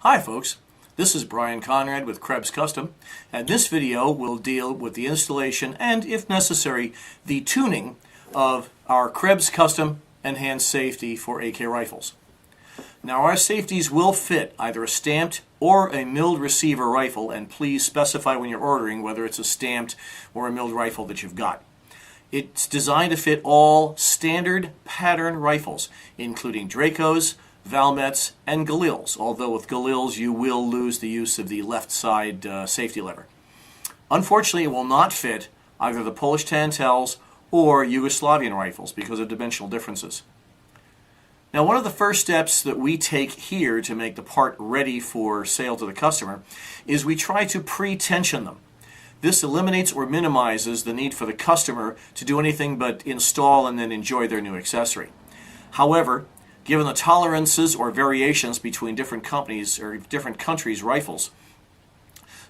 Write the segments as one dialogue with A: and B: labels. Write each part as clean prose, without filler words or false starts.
A: Hi folks, this is Brian Conrad with Krebs Custom, and this video will deal with the installation and, if necessary, the tuning of our Krebs Custom Enhanced Safety for AK rifles. Now our safeties will fit either a stamped or a milled receiver rifle, and please specify when you're ordering whether it's a stamped or a milled rifle that you've got. It's designed to fit all standard pattern rifles, including Dracos, Valmets, and Galils, although with Galils you will lose the use of the left side safety lever. Unfortunately, it will not fit either the Polish Tantels or Yugoslavian rifles because of dimensional differences. Now, one of the first steps that we take here to make the part ready for sale to the customer is we try to pre-tension them. This eliminates or minimizes the need for the customer to do anything but install and then enjoy their new accessory. However, given the tolerances or variations between different companies or different countries' rifles,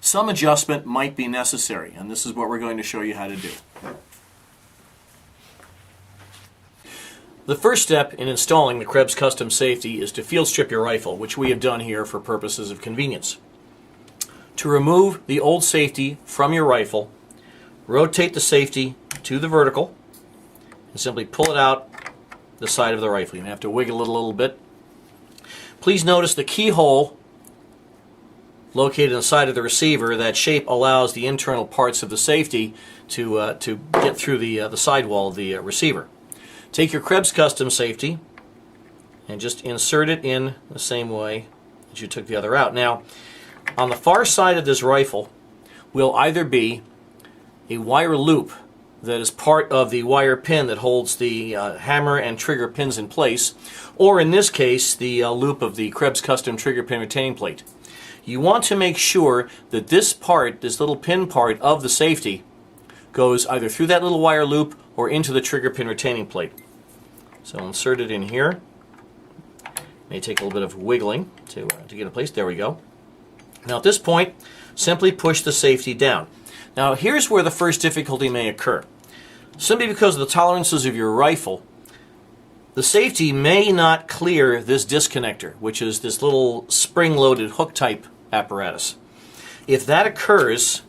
A: some adjustment might be necessary, and this is what we're going to show you how to do. The first step in installing the Krebs Custom Safety is to field strip your rifle, which we have done here for purposes of convenience. To remove the old safety from your rifle, rotate the safety to the vertical and simply pull it out the side of the rifle. You have to wiggle it a little bit. Please notice the keyhole located in the side of the receiver. That shape allows the internal parts of the safety to get through the sidewall of the receiver. Take your Krebs Custom Safety and just insert it in the same way as you took the other out. Now, on the far side of this rifle will either be a wire loop that is part of the wire pin that holds the hammer and trigger pins in place, or in this case, the loop of the Krebs Custom trigger pin retaining plate. You want to make sure that this part, this little pin part of the safety, goes either through that little wire loop or into the trigger pin retaining plate. So insert it in here. May take a little bit of wiggling to get in place. There we go. Now at this point, simply push the safety down. Now here's where the first difficulty may occur. Simply because of the tolerances of your rifle, the safety may not clear this disconnector, which is this little spring-loaded hook type apparatus. If that occurs,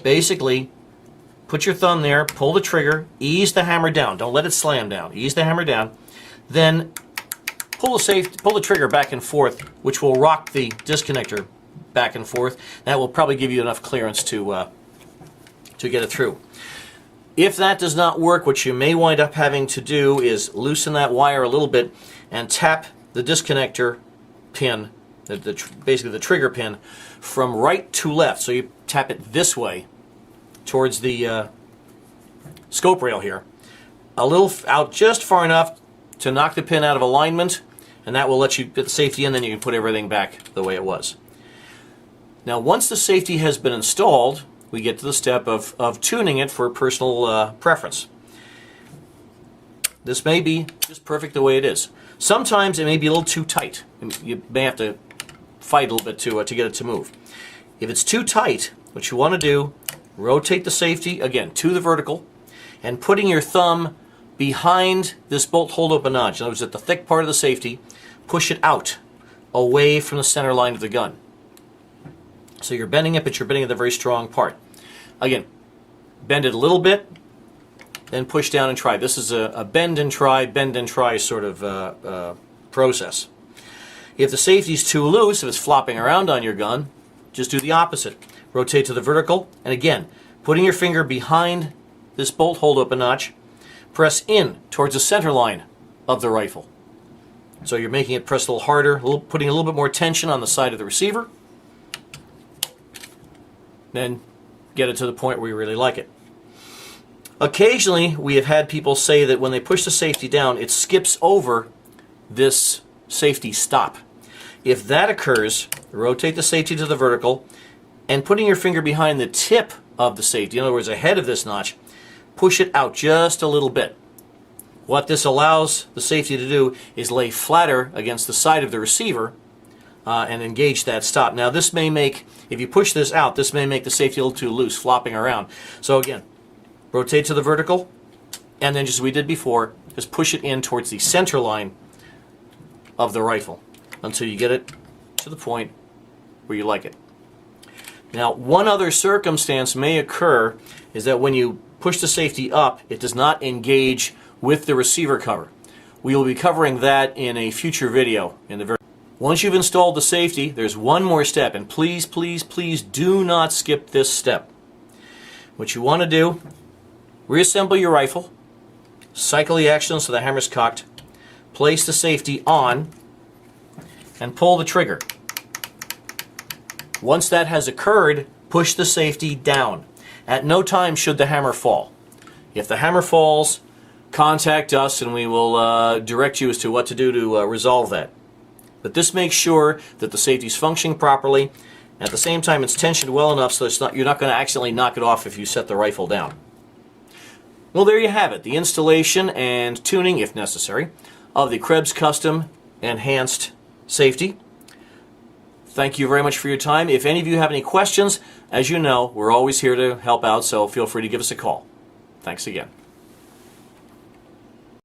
A: basically put your thumb there, pull the trigger, ease the hammer down. Don't let it slam down. Ease the hammer down. Then pull the trigger back and forth, which will rock the disconnector back and forth. That will probably give you enough clearance to get it through. If that does not work, what you may wind up having to do is loosen that wire a little bit and tap the disconnector pin, basically the trigger pin, from right to left. So you tap it this way towards the scope rail here, a little out just far enough to knock the pin out of alignment, and that will let you get the safety in, then you can put everything back the way it was. Now once the safety has been installed, we get to the step of tuning it for personal preference. This may be just perfect the way it is. Sometimes it may be a little too tight. You may have to fight a little bit to get it to move. If it's too tight, what you want to do, rotate the safety, again, to the vertical, and putting your thumb behind this bolt hold open notch. In other words, at the thick part of the safety, push it out, away from the center line of the gun. So you're bending it, but you're bending at the very strong part. Again, bend it a little bit, then push down and try. This is a bend and try sort of process. If the safety's too loose, if it's flopping around on your gun, just do the opposite. Rotate to the vertical, and again, putting your finger behind this bolt hold open notch, press in towards the center line of the rifle. So you're making it press a little harder, putting a little bit more tension on the side of the receiver. Then get it to the point where you really like it. Occasionally, we have had people say that when they push the safety down, it skips over this safety stop. If that occurs, rotate the safety to the vertical, and putting your finger behind the tip of the safety, in other words, ahead of this notch, push it out just a little bit. What this allows the safety to do is lay flatter against the side of the receiver and engage that stop. Now this may make, if you push this out, this may make the safety a little too loose, flopping around. So again, rotate to the vertical, and then just as we did before, just push it in towards the center line of the rifle. until you get it to the point where you like it. Now, one other circumstance may occur is that when you push the safety up, it does not engage with the receiver cover. We will be covering that in a future video. Once you've installed the safety, there's one more step, and please, please, please do not skip this step. What you want to do, reassemble your rifle, cycle the action so the hammer's cocked, place the safety on, and pull the trigger. Once that has occurred, push the safety down. At no time should the hammer fall. If the hammer falls, contact us and we will direct you as to what to do to resolve that. But this makes sure that the safety is functioning properly, and at the same time it's tensioned well enough so you're not going to accidentally knock it off if you set the rifle down. Well, there you have it, the installation and tuning, if necessary, of the Krebs Custom Enhanced Safety. Thank you very much for your time. If any of you have any questions, as you know, we're always here to help out, so feel free to give us a call. Thanks again.